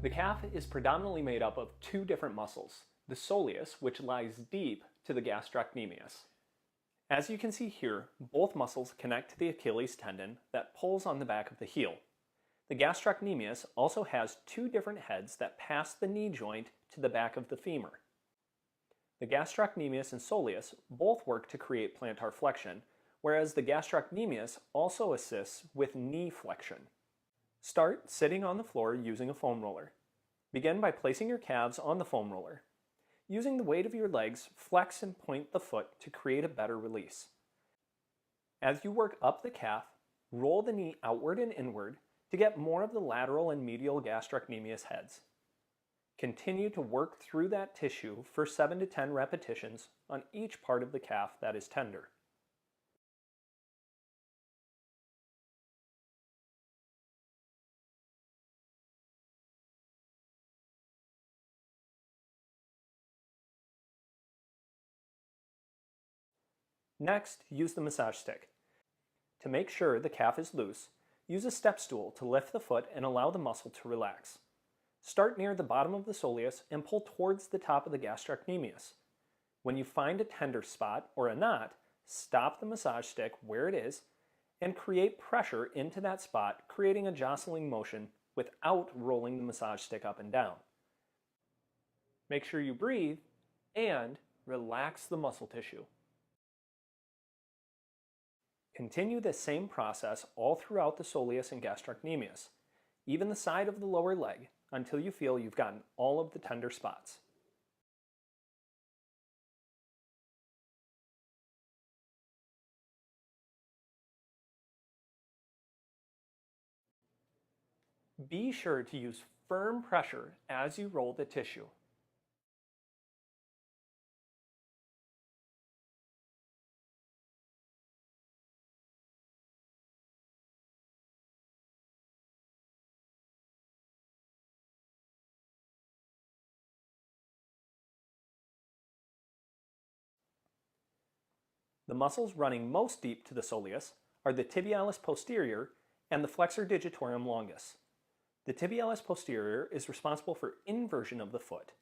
The calf is predominantly made up of two different muscles, the soleus, which lies deep to the gastrocnemius. As you can see here, both muscles connect to the Achilles tendon that pulls on the back of the heel. The gastrocnemius also has two different heads that pass the knee joint to the back of the femur. The gastrocnemius and soleus both work to create plantar flexion, whereas the gastrocnemius also assists with knee flexion. Start sitting on the floor using a foam roller. Begin by placing your calves on the foam roller. Using the weight of your legs, flex and point the foot to create a better release. As you work up the calf, roll the knee outward and inward to get more of the lateral and medial gastrocnemius heads. Continue to work through that tissue for 7 to 10 repetitions on each part of the calf that is tender. Next, use the massage stick. To make sure the calf is loose, use a step stool to lift the foot and allow the muscle to relax. Start near the bottom of the soleus and pull towards the top of the gastrocnemius. When you find a tender spot or a knot, stop the massage stick where it is and create pressure into that spot, creating a jostling motion without rolling the massage stick up and down. Make sure you breathe and relax the muscle tissue. Continue this same process all throughout the soleus and gastrocnemius, even the side of the lower leg, until you feel you've gotten all of the tender spots. Be sure to use firm pressure as you roll the tissue. The muscles running most deep to the soleus are the tibialis posterior and the flexor digitorum longus. The tibialis posterior is responsible for inversion of the foot.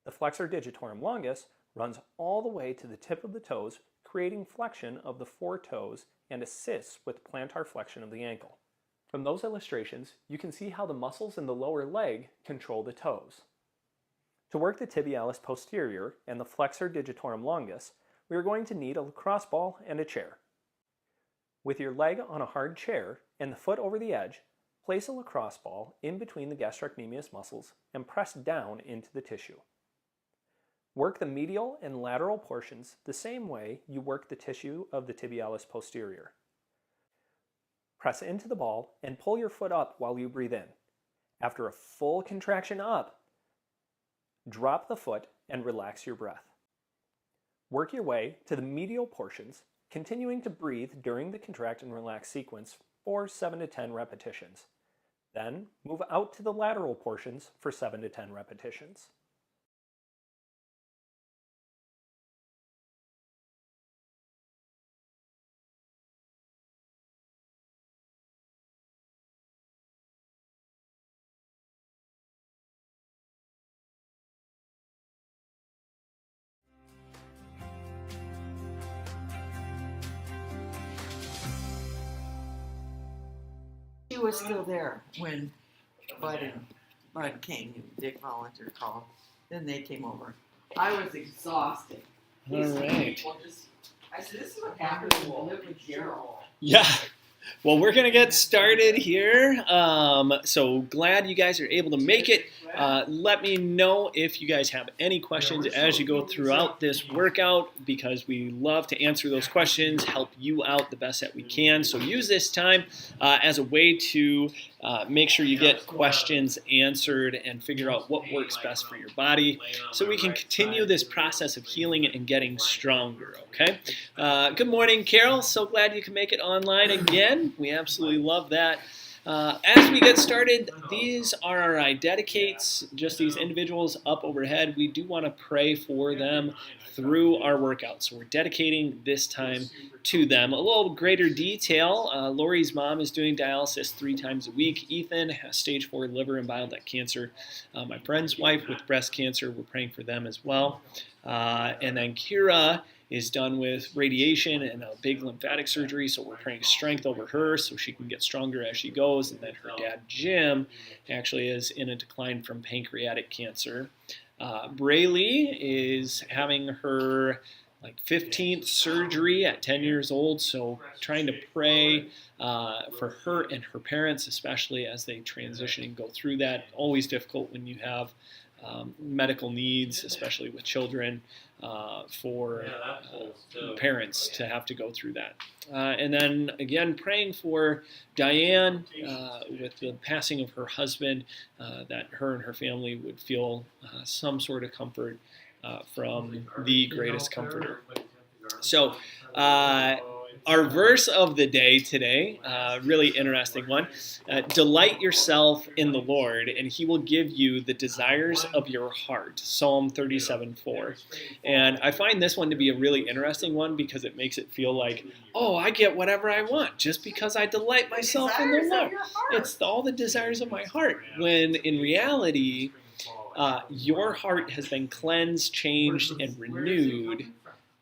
The flexor digitorum longus runs all the way to the tip of the toes, creating flexion of the four toes and assists with plantar flexion of the ankle. From those illustrations, you can see how the muscles in the lower leg control the toes. To work the tibialis posterior and the flexor digitorum longus, we are going to need a lacrosse ball and a chair. With your leg on a hard chair and the foot over the edge, place a lacrosse ball in between the gastrocnemius muscles and press down into the tissue. Work the medial and lateral portions the same way you work the tissue of the tibialis posterior. Press into the ball and pull your foot up while you breathe in. After a full contraction up, drop the foot and relax your breath. Work your way to the medial portions, continuing to breathe during the contract and relax sequence for 7 to 10 repetitions. Then move out to the lateral portions for 7 to 10 repetitions. She was still there when Bud came, Dick Volunteer called. Then they came over. I was exhausted. All right. I said, this is what happens when you live with Gerald. Yeah. Well, we're going to get started here. So glad you guys are able to make it. Let me know if you guys have any questions as you go throughout this workout, because we love to answer those questions, help you out the best that we can. So use this time as a way to make sure you get questions answered and figure out what works best for your body so we can continue this process of healing and getting stronger, okay? Good morning, Carol. So glad you can make it online again. We absolutely love that. As we get started, these are our iDedicates, just these individuals up overhead. We do want to pray for them through our workout. So we're dedicating this time to them. A little greater detail, Lori's mom is doing dialysis 3 times a week. Ethan has stage 4 liver and bile duct cancer. My friend's wife with breast cancer, we're praying for them as well. And then Kira is done with radiation and a big lymphatic surgery, so we're praying strength over her so she can get stronger as she goes. And then her dad, Jim, actually is in a decline from pancreatic cancer. Braylee is having her 15th surgery at 10 years old, so trying to pray for her and her parents, especially as they transition and go through that. Always difficult when you have medical needs, especially with children, for parents to have to go through that. And then again, praying for Diane with the passing of her husband, that her and her family would feel some sort of comfort from the greatest comforter. So our verse of the day today, really interesting one. Delight yourself in the Lord, and He will give you the desires of your heart. Psalm 37:4. And I find this one to be a really interesting one because it makes it feel like, oh, I get whatever I want just because I delight myself in the Lord. It's all the desires of my heart. When in reality, your heart has been cleansed, changed, and renewed.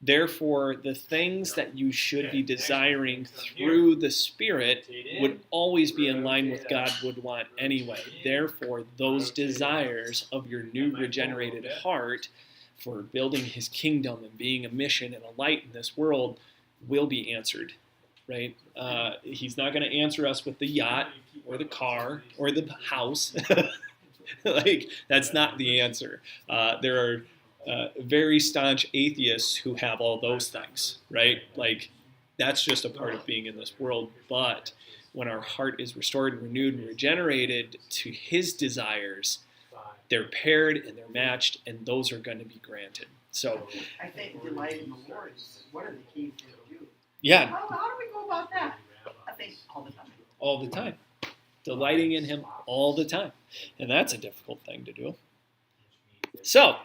Therefore, the things that you should be desiring through the Spirit would always be in line with God would want anyway. Therefore, those desires of your new regenerated heart for building His kingdom and being a mission and a light in this world will be answered, right? He's not going to answer us with the yacht or the car or the house. That's not the answer. There are very staunch atheists who have all those things, right? That's just a part of being in this world. But when our heart is restored, renewed, and regenerated to His desires, they're paired and they're matched, and those are going to be granted. So I think delight in the Lord is one of the keys to do. Yeah. How do we go about that? I think all the time. All the time. Delighting in Him all the time. And that's a difficult thing to do. So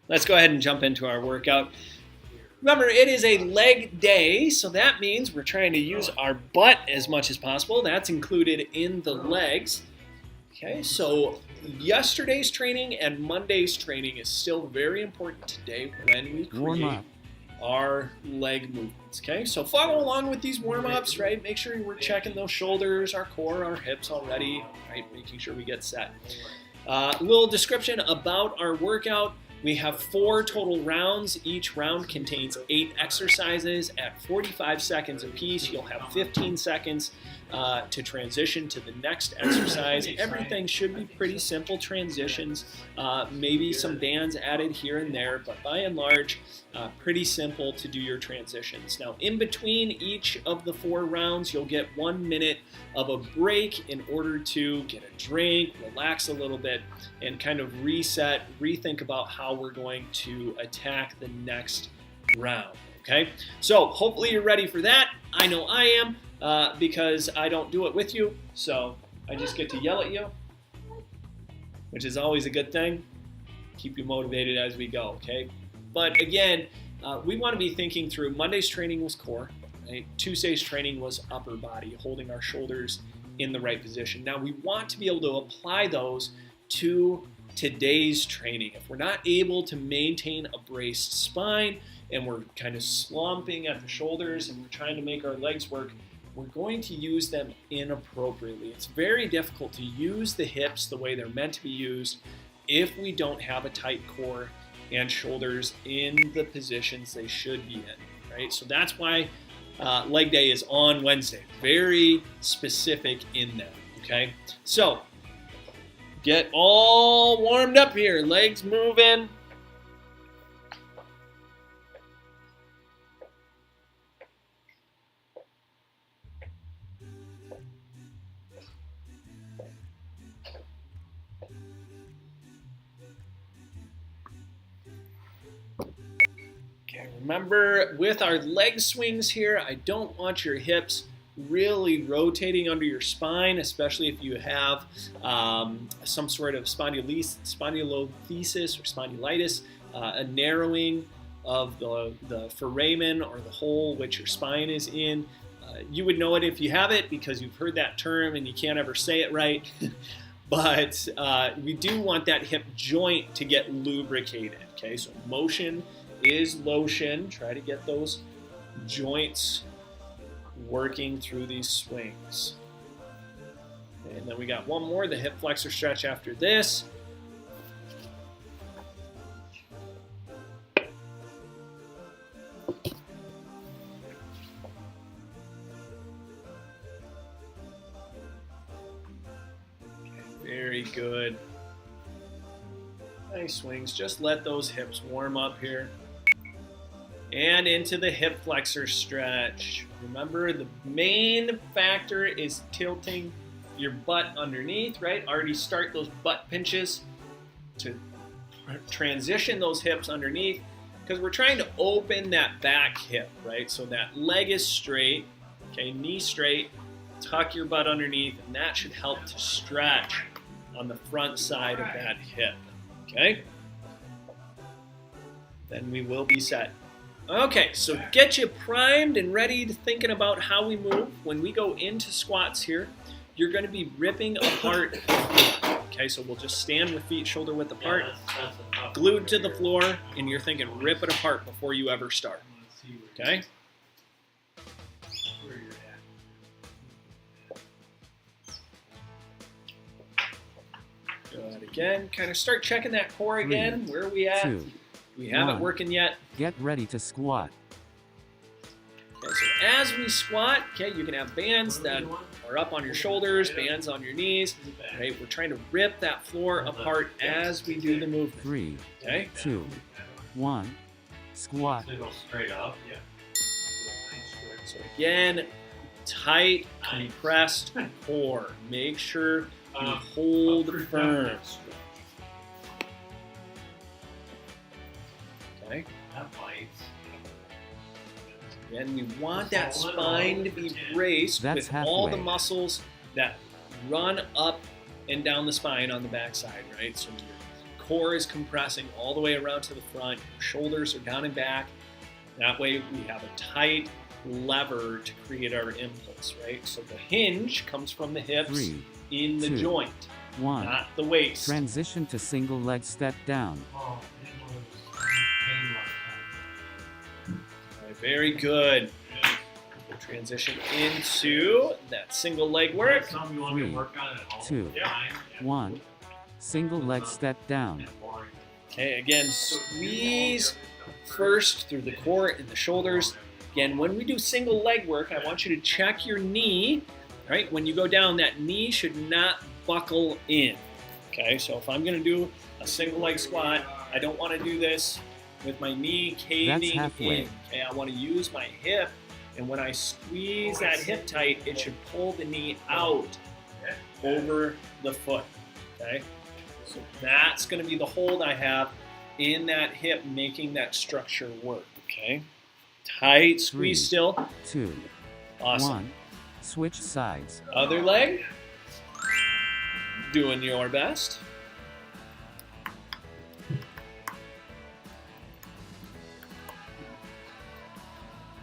let's go ahead and jump into our workout. Remember, it is a leg day, so that means we're trying to use our butt as much as possible. That's included in the legs. Okay, so yesterday's training and Monday's training is still very important today when we create our leg movements. Okay, so follow along with these warm-ups, right? Make sure we're checking those shoulders, our core, our hips already, right? Making sure we get set. A little description about our workout. We have 4 total rounds. Each round contains 8 exercises at 45 seconds apiece. You'll have 15 seconds to transition to the next exercise. Everything should be pretty simple transitions, maybe some bands added here and there, but by and large, pretty simple to do your transitions. Now, in between each of the 4 rounds, you'll get 1 minute of a break in order to get a drink, relax a little bit, and kind of reset, rethink about how we're going to attack the next round, okay? So hopefully you're ready for that. I know I am. Because I don't do it with you, so I just get to yell at you, which is always a good thing. Keep you motivated as we go, okay? But again, we want to be thinking through. Monday's training was core, right? Tuesday's training was upper body, holding our shoulders in the right position. Now we want to be able to apply those to today's training. If we're not able to maintain a braced spine and we're kind of slumping at the shoulders and we're trying to make our legs work, we're going to use them inappropriately. It's very difficult to use the hips the way they're meant to be used if we don't have a tight core and shoulders in the positions they should be in, right? So that's why leg day is on Wednesday. Very specific in that, okay? So get all warmed up here, legs moving. Remember, with our leg swings here, I don't want your hips really rotating under your spine, especially if you have some sort of spondylolisthesis or spondylitis, a narrowing of the foramen or the hole which your spine is in. You would know it if you have it because you've heard that term and you can't ever say it right. But we do want that hip joint to get lubricated. Okay, so motion is lotion. Try to get those joints working through these swings. And then we got one more, the hip flexor stretch after this. Very good. Nice swings. Just let those hips warm up here. And into the hip flexor stretch. Remember, the main factor is tilting your butt underneath, right? Already start those butt pinches to transition those hips underneath because we're trying to open that back hip, right? So that leg is straight, okay, knee straight, tuck your butt underneath, and that should help to stretch on the front side of that hip, okay? Then we will be set. Okay, so get you primed and ready to thinking about how we move. When we go into squats here, you're going to be ripping apart the floor. Okay, so we'll just stand with feet shoulder width apart, glued to the floor, and you're thinking rip it apart before you ever start. Okay? Good. Again, kind of start checking that core again. Where are we at? 2, We haven't 1. working yet. Get ready to squat. Okay, so as we squat, okay, you can have bands that are up on your shoulders, bands on your knees. Right? We're trying to rip that floor apart as we do the movement. 3, Okay? 2, 1. Squat. Straight up, yeah. So again, tight, compressed core. Make sure you hold firm. Okay? That bites. And we want that spine to be braced That's with all the halfway. muscles that run up and down the spine on the backside, right? So your core is compressing all the way around to the front. Your shoulders are down and back. That way we have a tight lever to create our impulse, right? So the hinge comes from the hips 3, in the 2, joint, 1. not the waist. Transition to single leg step down. Oh, it was pain last time. All right, very good. We'll transition into that single leg work. That's something you want me to work on at home? 2, Yeah. 1. Single leg step down. Okay, again, squeeze first through the core and the shoulders. Again, when we do single leg work, I want you to check your knee, right? When you go down, that knee should not buckle in. Okay, so if I'm gonna do a single leg squat, I don't wanna do this with my knee caving halfway. in. Okay, I wanna use my hip, and when I squeeze that hip tight, it should pull the knee out over the foot, okay? So that's gonna be the hold I have in that hip, making that structure work, okay? Tight squeeze 3, still. 2, Awesome. 1. Switch sides. Other leg. Doing your best.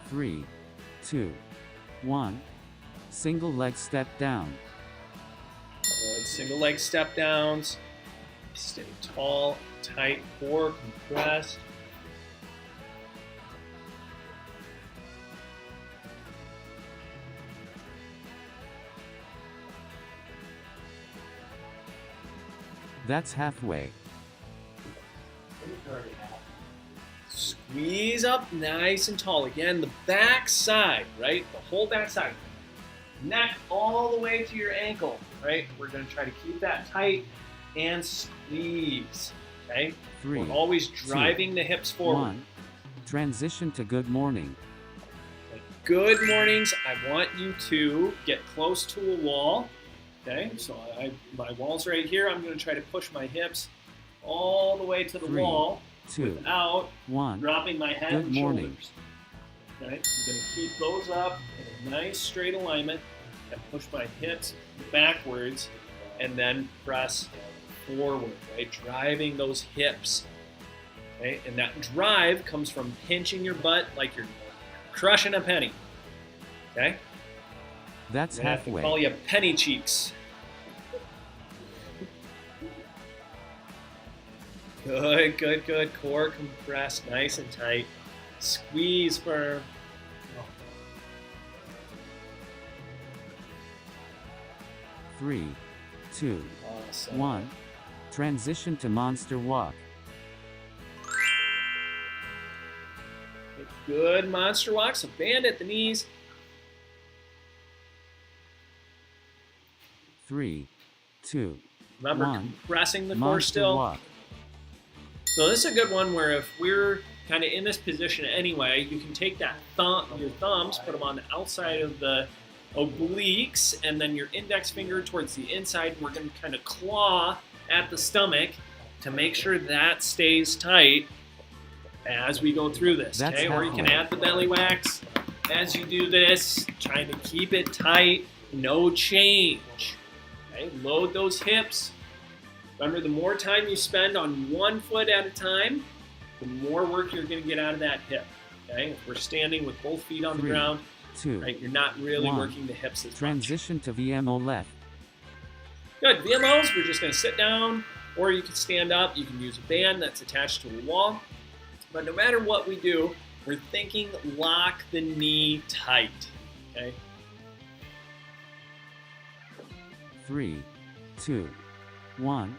Three, 2, 1. Single leg step down. Good. Single leg step downs. Stay tall, tight core, compressed. That's halfway. Squeeze up nice and tall. Again, the back side, right? The whole back side. Neck all the way to your ankle, right? We're going to try to keep that tight and squeeze, okay? 3, We're always driving the hips forward. 1. Transition to good morning. Good mornings. I want you to get close to a wall. Okay, so my wall's right here. I'm going to try to push my hips all the way to the 3, wall 2, without 1. dropping my head Good and morning. shoulders. Okay, I'm going to keep those up in a nice straight alignment and push my hips backwards and then press forward, right? Driving those hips. Okay, and that drive comes from pinching your butt like you're crushing a penny. Okay? That's I have to halfway. call you penny cheeks. Good, good, good. Core compressed, nice and tight. Squeeze firm. 3, 2, Awesome. 1. Transition to monster walk. Good monster walk. So band at the knees. 3, 2, Remember, 1. compressing the core Monster still. walk. So this is a good one where if we're kind of in this position anyway, you can take that your thumbs, put them on the outside of the obliques, and then your index finger towards the inside. We're going to kind of claw at the stomach to make sure that stays tight as we go through this. That's Okay, or you can halfway. add the belly wax as you do this, trying to keep it tight, no change. Okay, load those hips. Remember, the more time you spend on one foot at a time, the more work you're going to get out of that hip. Okay, if we're standing with both feet on the 3, ground, 2. right, you're not really 1. working the hips as much. Transition to VMO left. Good. VMOs, we're just going to sit down, or you can stand up. You can use a band that's attached to a wall. But no matter what we do, we're thinking lock the knee tight. Okay. 3, 2, 1.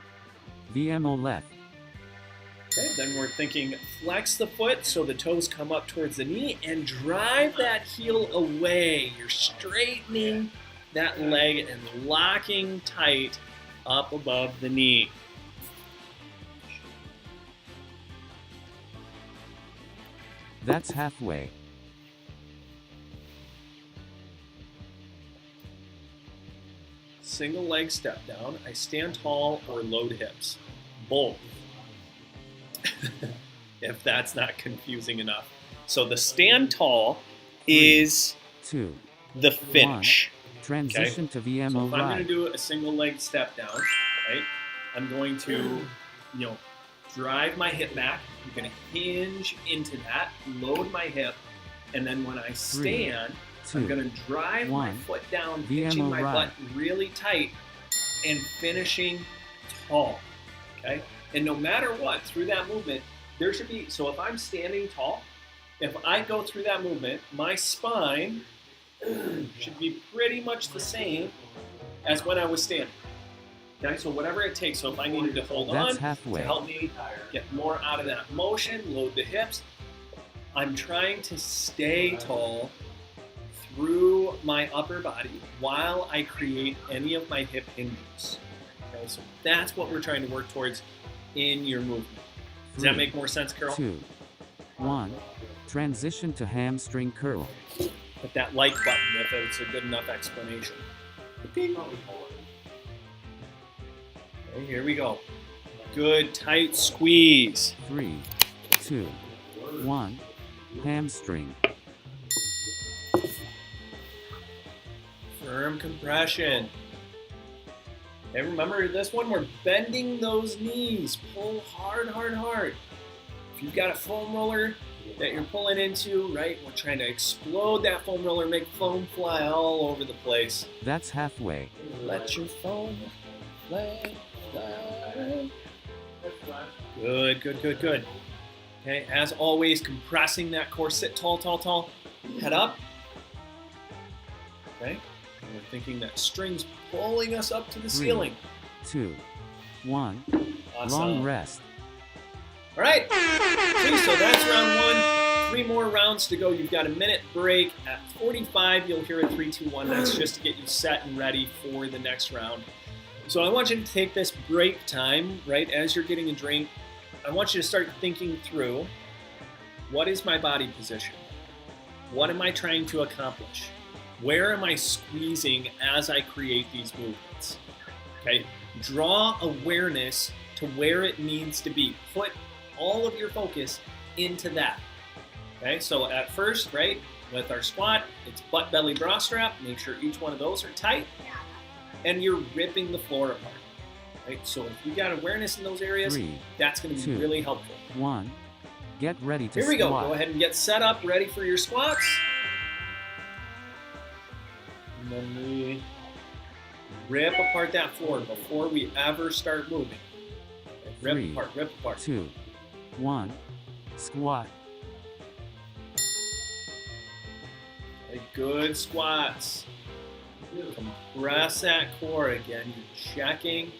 VMO left. Okay, then we're thinking flex the foot so the toes come up towards the knee and drive that heel away. You're straightening that leg and locking tight up above the knee. That's halfway. Single leg step down. I stand tall or load hips. Both. If that's not confusing enough. So the stand tall is 2. the finish. Transition to So VMO if I'm going to right. do a single leg step down, right, I'm going to, drive my hip back. I'm going to hinge into that, load my hip, and then when I stand, I'm 2. going to drive my 1. foot down, VMO pinching my right. butt really tight, and finishing tall. Okay, and no matter what, through that movement, there should be. So if I'm standing tall, if I go through that movement, my spine should be pretty much the same as when I was standing. Okay, so whatever it takes. So if I needed to hold That's on halfway. to help me get more out of that motion, load the hips, I'm trying to stay tall through my upper body while I create any of my hip hinges. Okay, so that's what we're trying to work towards in your movement. Does that 3, make more sense, Carol? 2, 1. Transition to hamstring curl. Hit that like button if it's a good enough explanation. Okay, here we go. Good tight squeeze. 3, 2, 1. Hamstring. Firm compression. And remember this one, we're bending those knees. Pull hard, hard, hard. If you've got a foam roller that you're pulling into, right, we're trying to explode that foam roller, make foam fly all over the place. That's halfway. Let your foam fly. Good, good, good, good. Okay, as always, compressing that core. Sit tall, tall, tall. Head up. Okay, and we're thinking that string's pulling us up to the 3, ceiling. 2, 1. Awesome. Long rest. All right. Okay, so that's round 1. 3 more rounds to go. You've got a minute break. At 45, you'll hear a 3, 2, 1. That's just to get you set and ready for the next round. So I want you to take this break time, right, as you're getting a drink. I want you to start thinking through, what is my body position? What am I trying to accomplish? Where am I squeezing as I create these movements? Okay, draw awareness to where it needs to be. Put all of your focus into that. Okay, so at first, right, with our squat, it's butt, belly, bra strap. Make sure each one of those are tight, and you're ripping the floor apart. Right, so if you got awareness in those areas, 3, that's going to be 2, really helpful. 1. Get ready to Here we go. squat. Go ahead and get set up, ready for your squats. And then we rip apart that floor before we ever start moving. Okay, rip 3, apart, rip apart. 2, 1. Squat. Okay, good squats. Compress that core again. You're checking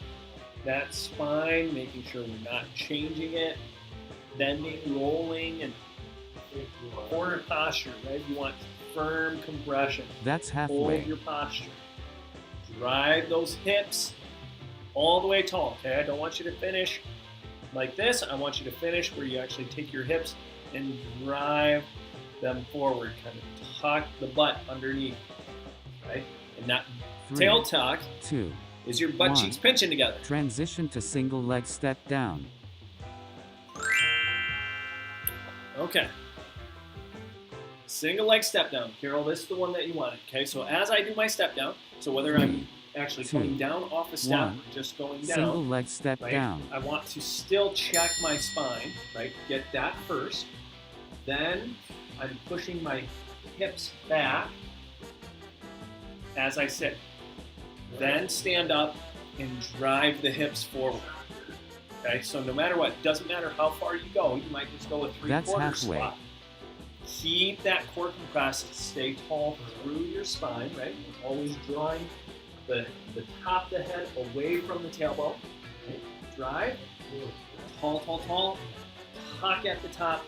that spine, making sure we're not changing it, bending, rolling, and corner posture, right? You want firm compression. That's Hold halfway. your posture. Drive those hips all the way tall, okay? I don't want you to finish like this. I want you to finish where you actually take your hips and drive them forward, kind of tuck the butt underneath, right? And that 3, tail tuck 2. is your butt 1. cheeks pinching together. Transition to single leg step down. Okay. Single leg step down. Carol, this is the one that you wanted, okay? So as I do my step down, so whether I'm actually 2, coming down off a step 1. or just going Single down, leg step right? down. I want to still check my spine, right? Get that first. Then I'm pushing my hips back as I sit. Then stand up and drive the hips forward. Okay, so no matter what, doesn't matter how far you go, you might just go a That's 3/4 halfway. squat. Keep that core compressed, stay tall through your spine, right? Always drawing the top of the head away from the tailbone. Okay? Drive, tall, tall, tall, tuck at the top,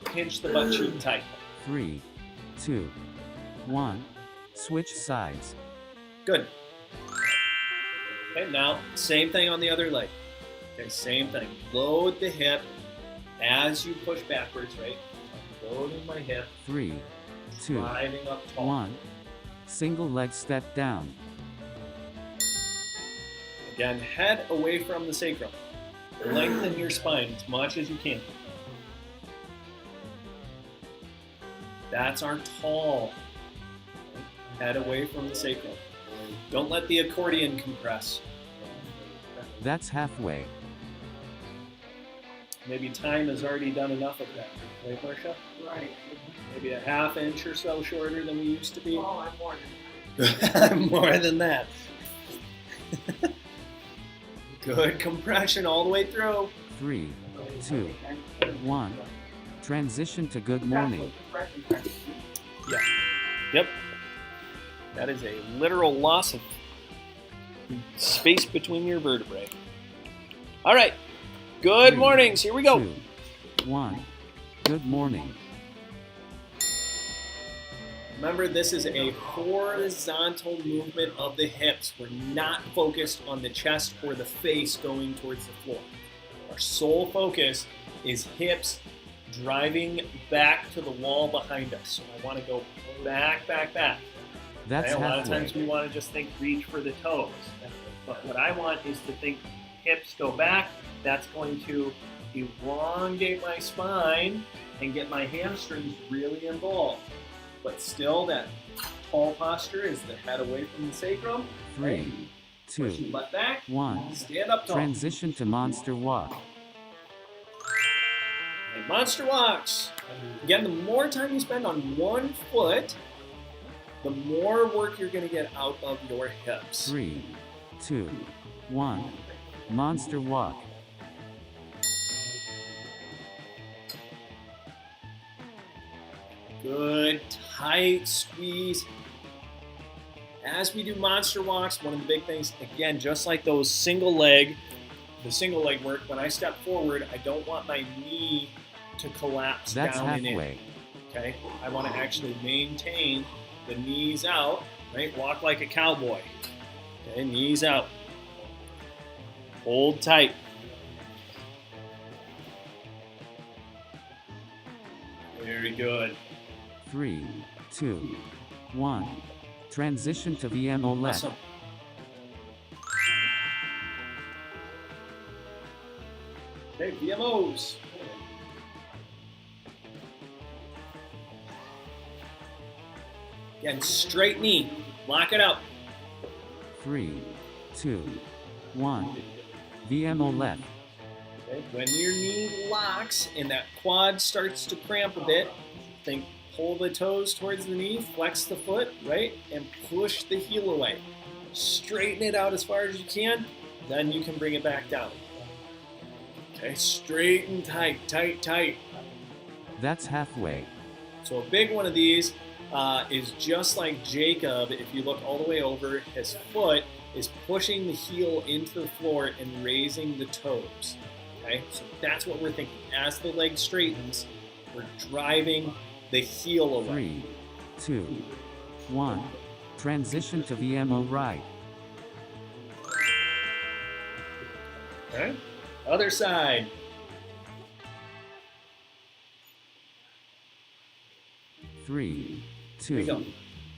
pinch the butt cheek tight. 3, 2, 1. Switch sides. Good. Okay, now same thing on the other leg. Okay, same thing. Load the hip as you push backwards, right? Loading my hip, 3, 2, driving up tall. 1. Single leg step down. Again, head away from the sacrum. Lengthen your spine as much as you can. That's our tall. Head away from the sacrum. Don't let the accordion compress. That's halfway. Maybe time has already done enough of that. Right, Marcia? Right. Maybe a half inch or so shorter than we used to be. Oh, I'm more than More than that. Good compression all the way through. 3, 2, 1. Transition to good morning. Yep. That is a literal loss of space between your vertebrae. All right. Good 3, mornings. Here we go. 2, 1. Good morning. Remember, this is a horizontal movement of the hips. We're not focused on the chest or the face going towards the floor. Our sole focus is hips driving back to the wall behind us. So I want to go back, back, back. That's Okay, a lot of times halfway. we want to just think reach for the toes. But what I want is to think hips go back. That's going to elongate my spine and get my hamstrings really involved. But still, that tall posture is the head away from the sacrum. 3, Push your 2, butt back. 1. Stand up tall. Transition to monster walk. And monster walks. Again, the more time you spend on one foot, the more work you're going to get out of your hips. 3, 2, 1. Monster walk. Good, tight squeeze. As we do monster walks, one of the big things, again, just like those the single leg work, when I step forward, I don't want my knee to collapse That's down and in. halfway. Okay, I want to actually maintain the knees out, right? Walk like a cowboy. Okay, knees out. Hold tight. Very good. 3, 2, 1. Transition to VMO left. Awesome. Okay, VMOs. Again, straight knee. Lock it up. 3, 2, 1. VMO left. Okay. When your knee locks and that quad starts to cramp a bit, think pull the toes towards the knee, flex the foot, right? And push the heel away. Straighten it out as far as you can, then you can bring it back down. Okay, straight and tight, tight, tight. That's halfway. So a big one of these is just like Jacob. If you look all the way over, his foot is pushing the heel into the floor and raising the toes. Okay, so that's what we're thinking. As the leg straightens, we're driving the heel away. 3, 2, 1. Transition to VMO right. Okay, other side. 3, we go. 2,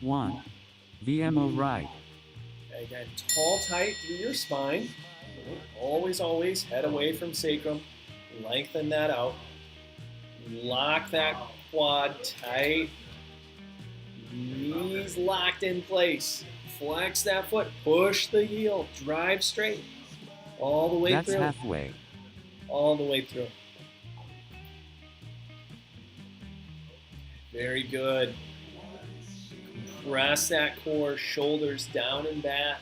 1. VMO right. Again, tall, tight through your spine. Always, always head away from sacrum. Lengthen that out. Lock that quad tight. Knees locked in place. Flex that foot. Push the heel. Drive straight. All the way That's through. halfway. All the way through. Very good. Press that core, shoulders down and back.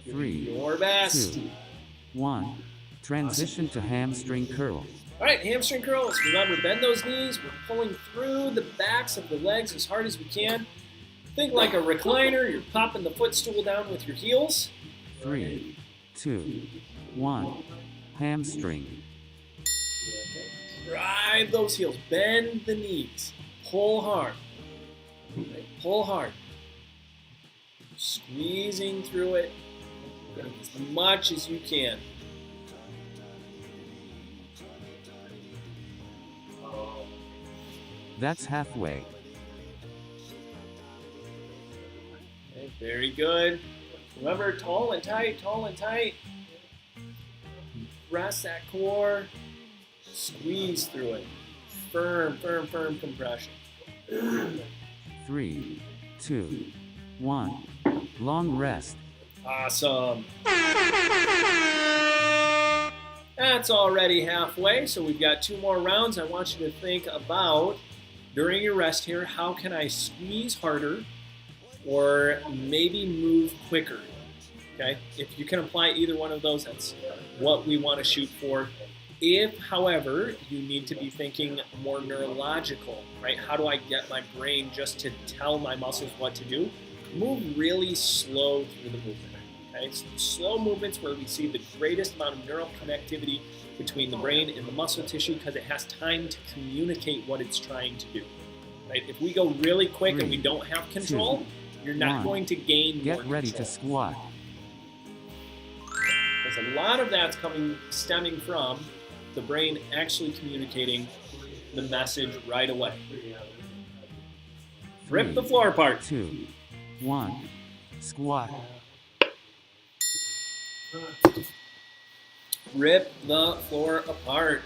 Give it 3, your best. 2, 1. Transition to hamstring curl. All right, hamstring curls. Remember, bend those knees. We're pulling through the backs of the legs as hard as we can. Think like a recliner. You're popping the footstool down with your heels. 3, 2, 1. Hamstring. Drive those heels. Bend the knees. Pull hard. Pull hard. Squeezing through it. Getting as much as you can. That's halfway. Okay, very good. Remember, tall and tight, tall and tight. Press that core. Squeeze through it. Firm, firm, firm compression. 3, 2, 1. Long rest. Awesome. That's already halfway, so we've got 2 more rounds. I want you to think about, during your rest here, how can I squeeze harder or maybe move quicker? Okay, if you can apply either one of those, that's what we want to shoot for. If, however, you need to be thinking more neurological, right? How do I get my brain just to tell my muscles what to do? Move really slow through the movement. Okay, so slow movements where we see the greatest amount of neural connectivity between the brain and the muscle tissue because it has time to communicate what it's trying to do. Right? If we go really quick 3, and we don't have control, 2, you're not 1. going to gain Get more ready control. to squat. Because a lot of that's stemming from the brain actually communicating the message right away. Rip the floor apart. 2, 1. Squat. Rip the floor apart.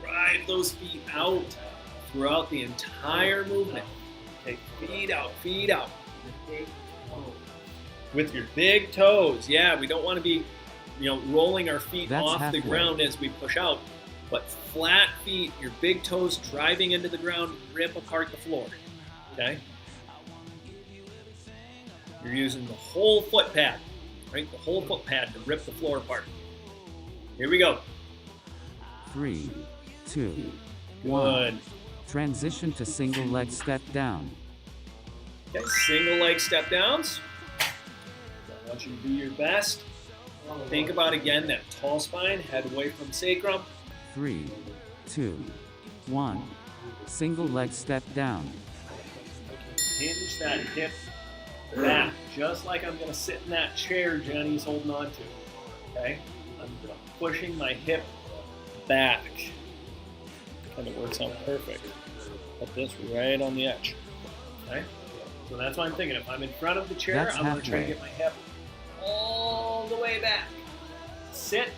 Drive those feet out throughout the entire movement. Take feet out, feet out. With your big toes. Yeah, we don't want to be, rolling our feet That's off halfway. the ground as we push out. But flat feet, your big toes driving into the ground, rip apart the floor. Okay? You're using the whole foot pad, right? The whole foot pad to rip the floor apart. Here we go. 3, 2, 1. Good. Transition to single leg step down. Okay, single leg step downs. I want you to do your best. Think about, again, that tall spine, head away from sacrum. 3, 2, 1. Single leg step down. Hinge that hip back, just like I'm going to sit in that chair Jenny's holding on to. Okay? I'm pushing my hip back. Kind of works out perfect. Put this right on the edge. Okay? So that's what I'm thinking. If I'm in front of the chair, That's I'm going to try to halfway. get my hip all the way back. Sit,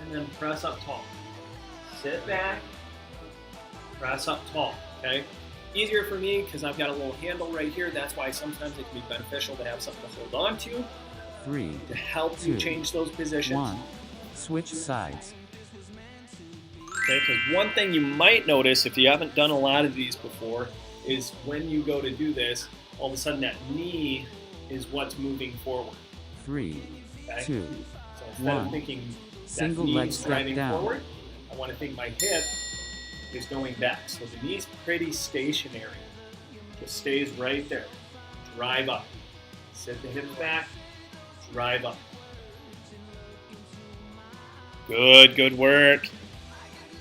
and then press up tall. Sit back, Press up tall, okay? Easier for me because I've got a little handle right here. That's why sometimes it can be beneficial to have something to hold on to 3, to help you 2, change those positions. 1. Switch sides. Okay, because one thing you might notice if you haven't done a lot of these before is when you go to do this, all of a sudden that knee is what's moving forward. 3, Okay? 2, So instead of 1. thinking that Single knee leg is step driving down. forward, I want to think my hip is going back. So the knee's pretty stationary. Just stays right there. Drive up. Sit the hips back. Drive up. Good work.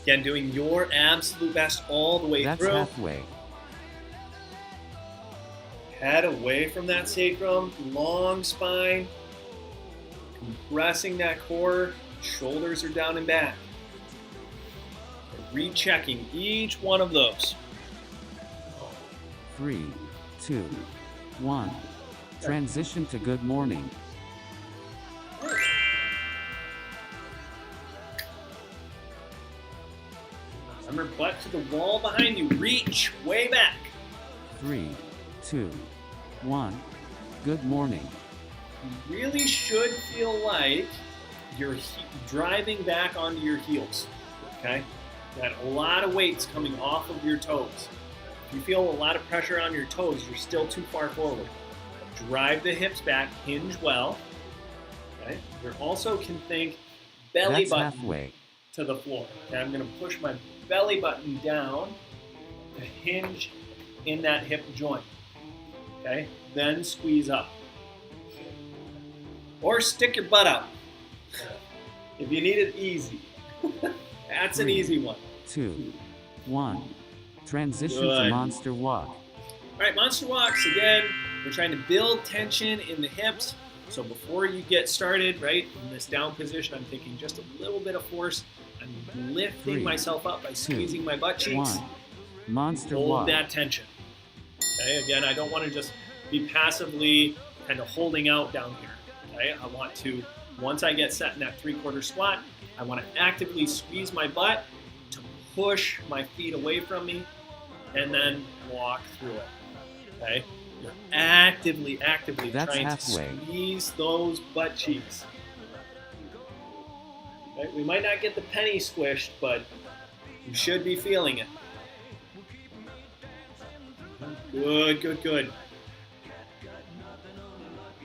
Again, doing your absolute best all the way That's through. halfway. Head away from that sacrum, long spine, compressing that core, shoulders are down and back. Rechecking each one of those. 3, 2, 1. Transition to good morning. Remember, butt to the wall behind you. Reach way back. 3, 2, 1. Good morning. You really should feel like you're driving back onto your heels. Okay? Got a lot of weight's coming off of your toes. If you feel a lot of pressure on your toes, you're still too far forward. Drive the hips back, hinge well. Okay? You also can think belly That's button halfway. to the floor. Okay? I'm going to push my belly button down to hinge in that hip joint. Okay? Then squeeze up. Or stick your butt out if you need it easy. That's an 3, easy one. 2, 1. Transition to Good. monster walk. All right, monster walks. Again, we're trying to build tension in the hips. So before you get started, right, in this down position, I'm taking just a little bit of force. I'm lifting 3, myself up by squeezing my butt cheeks. 1. Monster Hold walk. that tension. Okay, again, I don't want to just be passively kind of holding out down here. Okay, I want to, once I get set in that 3/4 squat, I want to actively squeeze my butt to push my feet away from me and then walk through it. Okay, you're actively That's trying halfway. to squeeze those butt cheeks. Okay, we might not get the penny squished, but you should be feeling it. Good.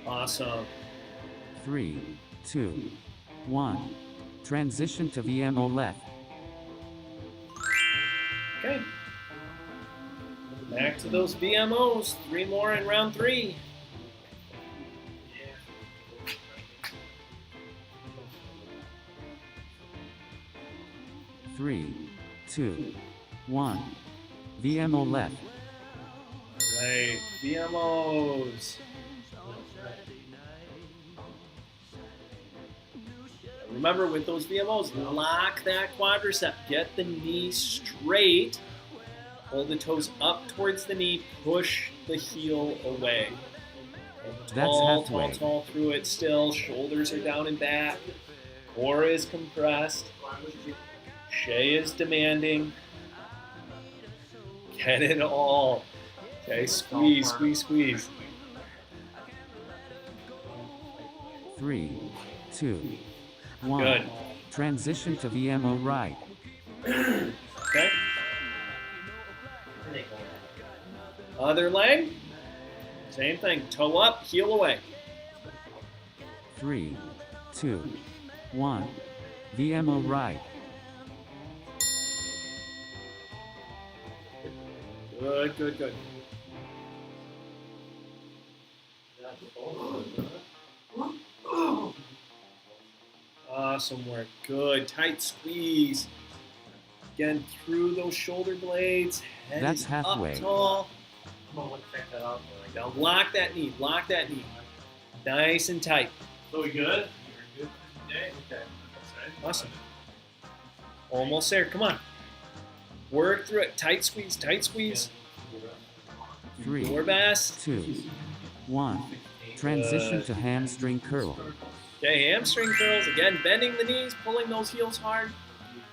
Awesome. 3, 2, 1. Transition to VMO left. Okay. Back to those VMOs. 3 more in round 3. 3, 2, 1. VMO left. Right. VMOs. Remember, with those VMOs, lock that quadricep. Get the knee straight. Hold the toes up towards the knee. Push the heel away. That's halfway. Tall through it still. Shoulders are down and back. Core is compressed. Shay is demanding. Get it all. Okay, squeeze. 3, 2, 1. Good. Transition to VMO right. Okay. Other leg. Same thing. Toe up, heel away. 3, 2, 1. VMO right. Good. Awesome work. Good. Tight squeeze. Again, through those shoulder blades. Head That's is halfway. Up tall. Come on, let's check that out. Now lock that knee. Nice and tight. So we good? You're good today? Okay. Awesome. Almost there. Come on. Work through it. Tight squeeze. 3, Your best. 2, 1. Transition Good. to hamstring curl. Okay, hamstring curls. Again, bending the knees, pulling those heels hard.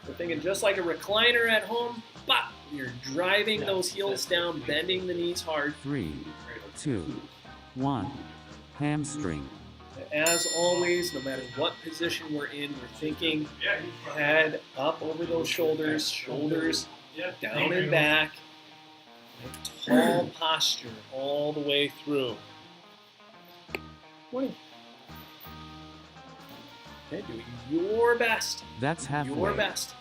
We're thinking just like a recliner at home. Bop. You're driving those heels down, bending the knees hard. 3, 2, 1. Hamstring. As always, no matter what position we're in, we're thinking head up over those shoulders, shoulders down and back. Tall posture all the way through. Morning. Okay, doing your best. That's halfway. Your best.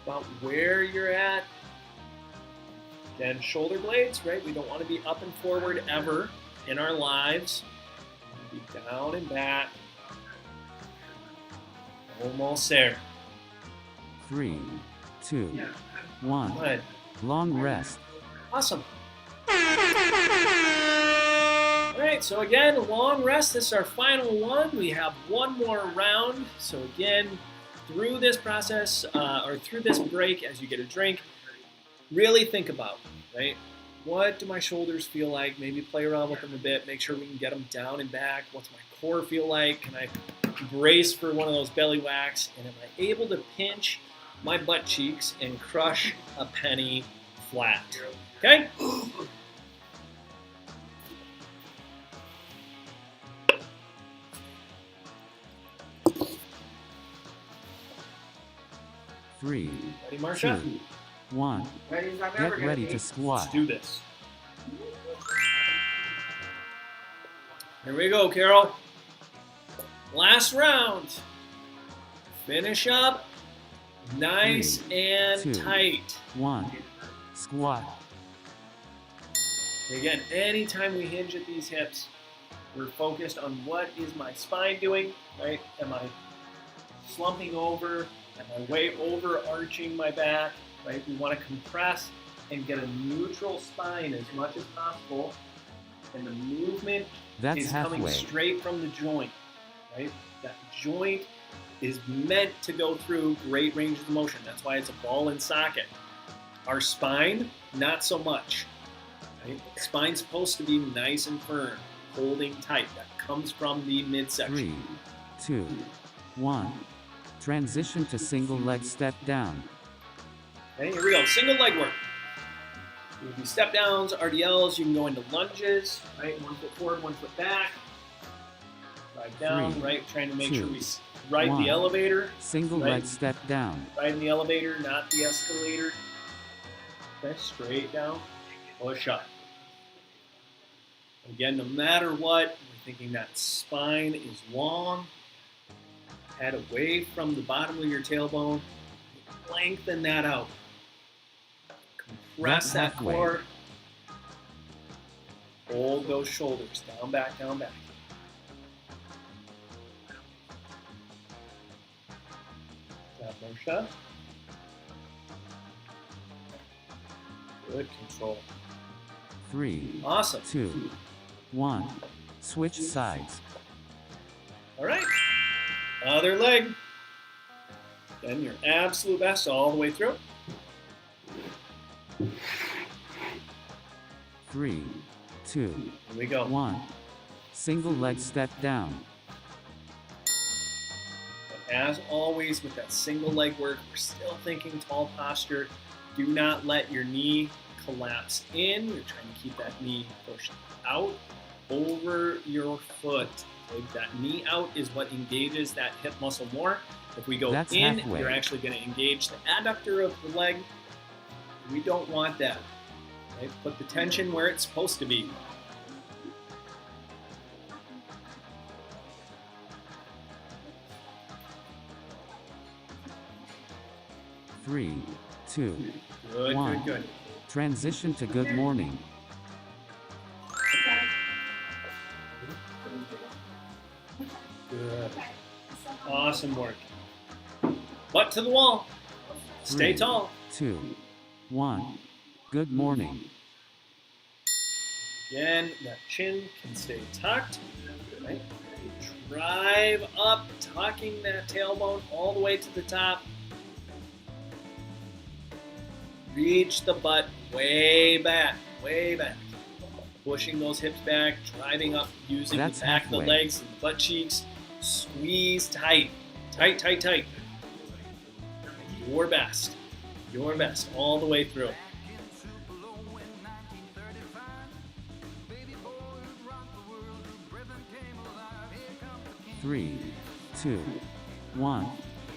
About where you're at. Again, shoulder blades, right? We don't want to be up and forward ever in our lives. Be down and back. Almost there. 3, 2, 1. Good. Long rest. Awesome. All right, so again, a long rest. This is our final one. We have one more round. So again, through this process, or through this break, as you get a drink, really think about, right? What do my shoulders feel like? Maybe play around with them a bit. Make sure we can get them down and back. What's my core feel like? Can I brace for one of those belly whacks? And am I able to pinch my butt cheeks and crush a penny flat? Okay? Three, Ready, Marsha? 2, 1. Ready as I'm ever Get gonna ready be. to squat. Let's do this. Here we go, Carol. Last round. Finish up. Nice 3, and 2, tight. 1. Squat. Again, anytime we hinge at these hips, we're focused on what is my spine doing, right? Am I slumping over? Am I way overarching my back, right? We want to compress and get a neutral spine as much as possible. And the movement That's is coming halfway. straight from the joint, right? That joint is meant to go through great range of motion. That's why it's a ball and socket. Our spine, not so much. Right? Spine's supposed to be nice and firm, holding tight. That comes from the midsection. 3, 2, 1. Transition to single leg step down. Okay, here we go. Single leg work. You can do step downs, RDLs. You can go into lunges, right? 1 foot forward, 1 foot back. Ride down, 3, right? Trying to make 2, sure we ride 1. the elevator. Single Right. leg step down. Riding the elevator, not the escalator. Okay, straight down. Push up. Again, no matter what, we're thinking that spine is long. Head away from the bottom of your tailbone. Lengthen that out. Compress That's that halfway. core. Hold those shoulders. Down, back, down, back. That Marsha. Good control. 3, Awesome. 2, 1. Switch sides. All right. Other leg. Then your absolute best all the way through. 3, 2, Here we go. 1. Single leg step down. But as always with that single leg work, we're still thinking tall posture. Do not let your knee collapse in. You're trying to keep that knee pushed out over your foot. Okay, that knee out is what engages that hip muscle more. If we go That's in, halfway. you're actually going to engage the adductor of the leg. We don't want that. Okay, put the tension where it's supposed to be. Three, 2, Good, 1. good, good. Transition to good morning. Good. Awesome work. Butt to the wall. Stay 3, tall. 2, 1. Good morning. Again, that chin can stay tucked. Right? Drive up, tucking that tailbone all the way to the top. Reach the butt way back, way back. Pushing those hips back, driving up, using That's the back of the halfway. legs and the butt cheeks. Squeeze tight. Tight, tight, tight. Your best. Your best all the way through. Three, two, one.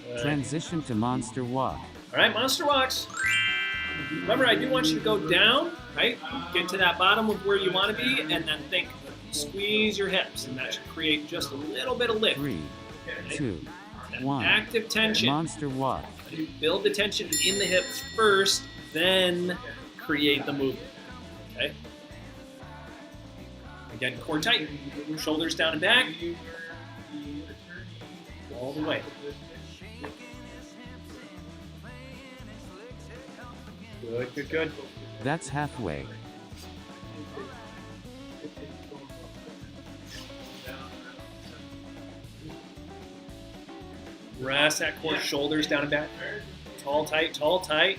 Good. Transition to monster walk. All right, monster walks. Remember, I do want you to go down, right? Get to that bottom of where you want to be, and then think, squeeze your hips, and that should create just a little bit of lift. Three, Okay? two, That one. active tension. Monster walk. Build the tension in the hips first, then create the movement. Okay? Again, core tight. Shoulders down and back. All the way. Good, good, good. That's halfway. Rest that core, shoulders down and back. Tall, tight, tall, tight.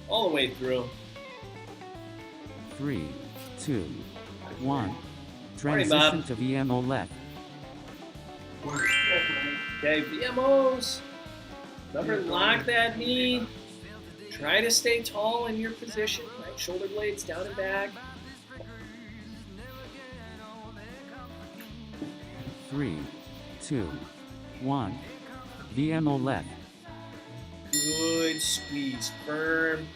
All the way through. Three, two, one. Morning, Transition Bob. to VMO left. Okay, VMOs. Remember, lock that knee. Try to stay tall in your position, right? Shoulder blades down and back. Three, two, one. VMO left. Good squeeze, firm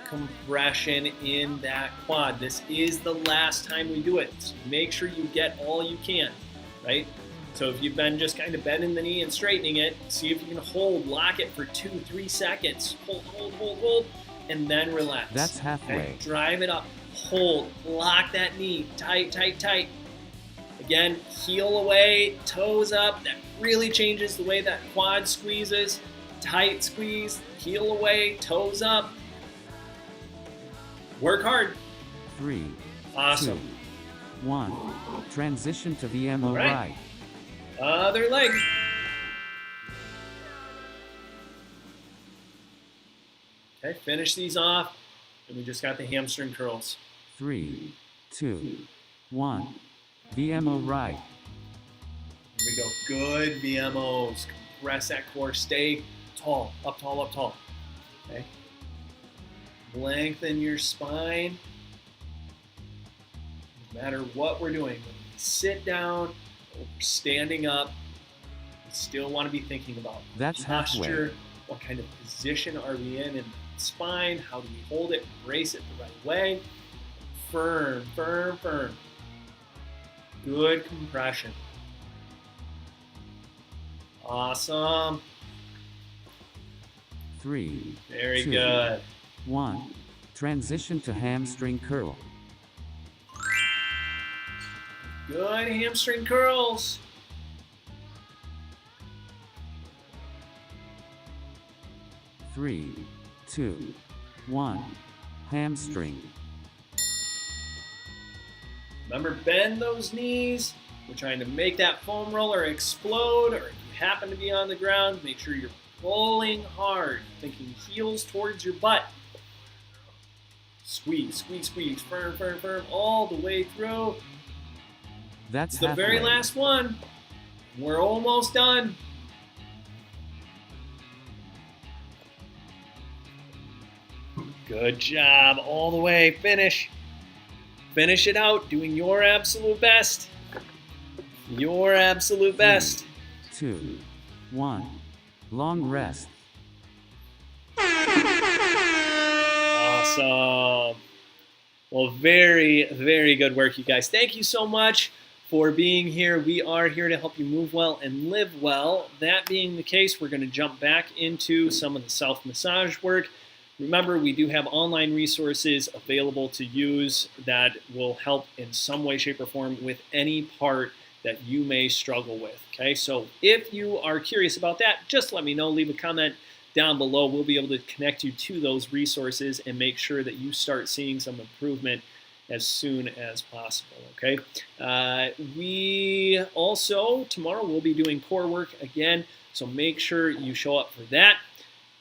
compression in that quad. This is the last time we do it. So make sure you get all you can, right? So if you've been just kind of bending the knee and straightening it, see if you can hold, lock it for 2-3 seconds. Hold, hold, hold, hold, and then relax. That's halfway. Okay? Drive it up, hold, lock that knee, tight, tight, tight. Again, heel away, toes up. That really changes the way that quad squeezes. Tight squeeze, heel away, toes up. Work hard. Three, Awesome. two, one. Transition to VMO Right. right. Other leg. Okay, finish these off. And we just got the hamstring curls. Three, two, one. VMO right. Here we go. Good VMOs. Compress that core. Stay tall. Up tall, up tall. Okay. Lengthen your spine. No matter what we're doing, when we sit down or we're standing up, we still want to be thinking about That's posture. halfway. What kind of position are we in the spine? How do we hold it, brace it the right way? Firm, firm, firm. Good compression. Awesome. Three, Very two, good. one. Transition to hamstring curl. Good hamstring curls. Three, two, one. Hamstring. Remember, bend those knees. We're trying to make that foam roller explode, or if you happen to be on the ground, make sure you're pulling hard, thinking heels towards your butt. Squeeze, squeeze, squeeze, firm, firm, firm, all the way through. That's The very halfway. last one. We're almost done. Good job, all the way, finish. Finish it out, doing your absolute best. Your absolute best. Two, one. Long rest. Awesome. Well, very, very good work, you guys. Thank you so much for being here. We are here to help you move well and live well. That being the case, we're going to jump back into some of the self-massage work. Remember, we do have online resources available to use that will help in some way, shape, or form with any part that you may struggle with. Okay, so if you are curious about that, just let me know. Leave a comment down below. We'll be able to connect you to those resources and make sure that you start seeing some improvement as soon as possible. Okay. We also, tomorrow, we'll be doing core work again, so make sure you show up for that.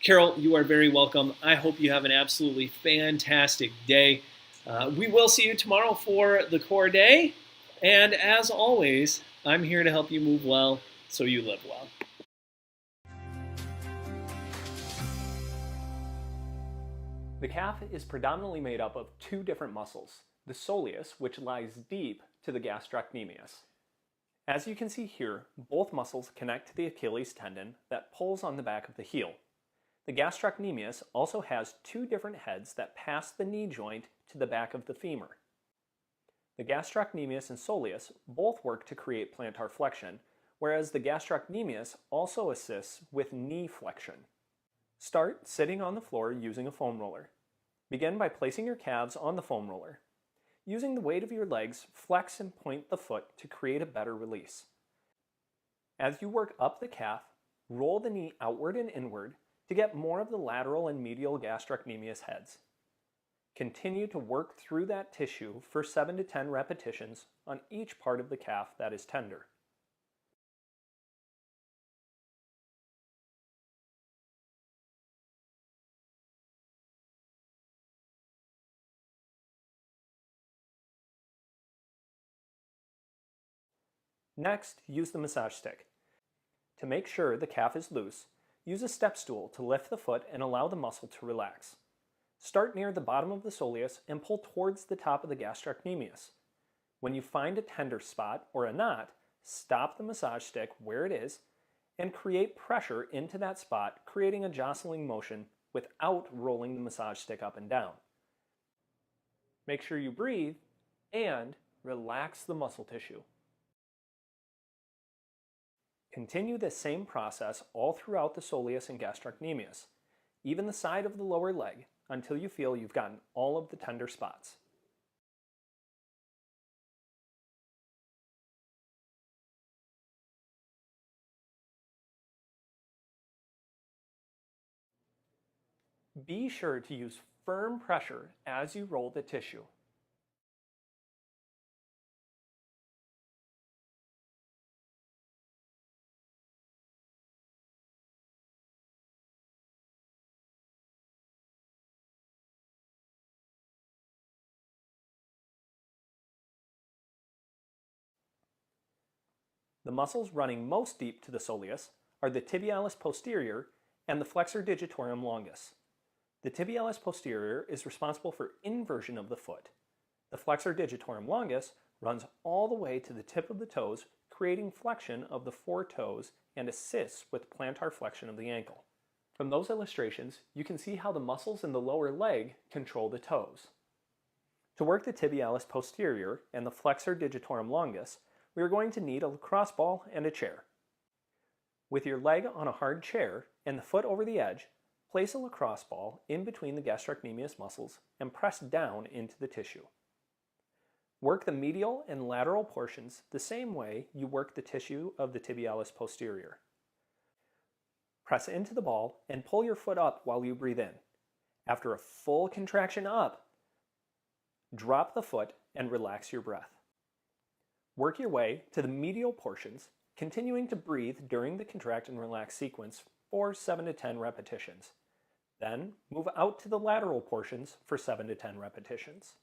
Carol, you are very welcome. I hope you have an absolutely fantastic day. We will see you tomorrow for the core day. And as always, I'm here to help you move well so you live well. The calf is predominantly made up of two different muscles, the soleus, which lies deep to the gastrocnemius. As you can see here, both muscles connect to the Achilles tendon that pulls on the back of the heel. The gastrocnemius also has two different heads that pass the knee joint to the back of the femur. The gastrocnemius and soleus both work to create plantar flexion, whereas the gastrocnemius also assists with knee flexion. Start sitting on the floor using a foam roller. Begin by placing your calves on the foam roller. Using the weight of your legs, flex and point the foot to create a better release. As you work up the calf, roll the knee outward and inward to get more of the lateral and medial gastrocnemius heads. Continue to work through that tissue for 7 to 10 repetitions on each part of the calf that is tender. Next, use the massage stick. To make sure the calf is loose, use a step stool to lift the foot and allow the muscle to relax. Start near the bottom of the soleus and pull towards the top of the gastrocnemius. When you find a tender spot or a knot, stop the massage stick where it is and create pressure into that spot, creating a jostling motion without rolling the massage stick up and down. Make sure you breathe and relax the muscle tissue. Continue this same process all throughout the soleus and gastrocnemius, even the side of the lower leg, until you feel you've gotten all of the tender spots. Be sure to use firm pressure as you roll the tissue. The muscles running most deep to the soleus are the tibialis posterior and the flexor digitorum longus. The tibialis posterior is responsible for inversion of the foot. The flexor digitorum longus runs all the way to the tip of the toes, creating flexion of the four toes and assists with plantar flexion of the ankle. From those illustrations, you can see how the muscles in the lower leg control the toes. To work the tibialis posterior and the flexor digitorum longus, we are going to need a lacrosse ball and a chair. With your leg on a hard chair and the foot over the edge, place a lacrosse ball in between the gastrocnemius muscles and press down into the tissue. Work the medial and lateral portions the same way you work the tissue of the tibialis posterior. Press into the ball and pull your foot up while you breathe in. After a full contraction up, drop the foot and relax your breath. Work your way to the medial portions, continuing to breathe during the contract and relax sequence for 7 to 10 repetitions. Then move out to the lateral portions for 7 to 10 repetitions.